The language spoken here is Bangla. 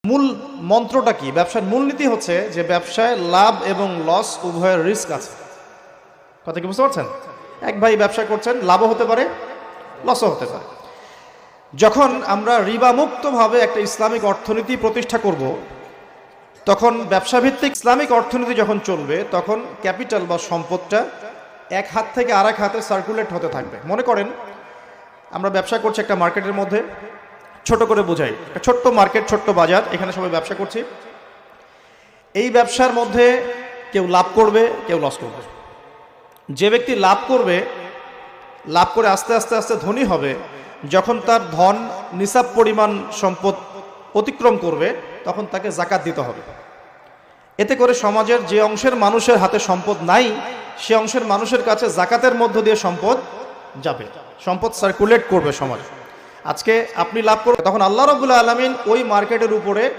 মূল মন্ত্রটা কি? ব্যবসার মূলনীতি হচ্ছে যে ব্যবসায় লাভ এবং লস উভয়ের রিস্ক আছে। কথা কি বুঝতে পারছেন? এক ভাই ব্যবসা করছেন, লাভও হতে পারে, লসও হতে পারে। যখন আমরা রিবা মুক্তভাবে একটা ইসলামিক অর্থনীতি প্রতিষ্ঠা করব, তখন ব্যবসাভিত্তিক ইসলামিক অর্থনীতি যখন চলবে, তখন ক্যাপিটাল বা সম্পদটা এক হাত থেকে আরেক হাতে সার্কুলেট হতে থাকবে। মনে করেন আমরা ব্যবসা করছি একটা মার্কেটের মধ্যে, ছোট করে বোঝাই, একটা ছোট্ট মার্কেট, ছোট্ট বাজার, এখানে সবাই ব্যবসা করছি। এই ব্যবসার মধ্যে কেউ লাভ করবে, কেউ লস করবে। যে ব্যক্তি লাভ করবে, লাভ করে আস্তে আস্তে আস্তে ধনী হবে, যখন তার ধন নিসাব পরিমাণ সম্পদ অতিক্রম করবে, তখন তাকে জাকাত দিতে হবে। এতে করে সমাজের যে অংশের মানুষের হাতে সম্পদ নাই, সে অংশের মানুষের কাছে জাকাতের মধ্য দিয়ে সম্পদ যাবে, সম্পদ সার্কুলেট করবে সমাজ। আজকে আপনি লাভ করবেন, তখন আল্লাহ রাব্বুল আলামিন ওই মার্কেটের উপরে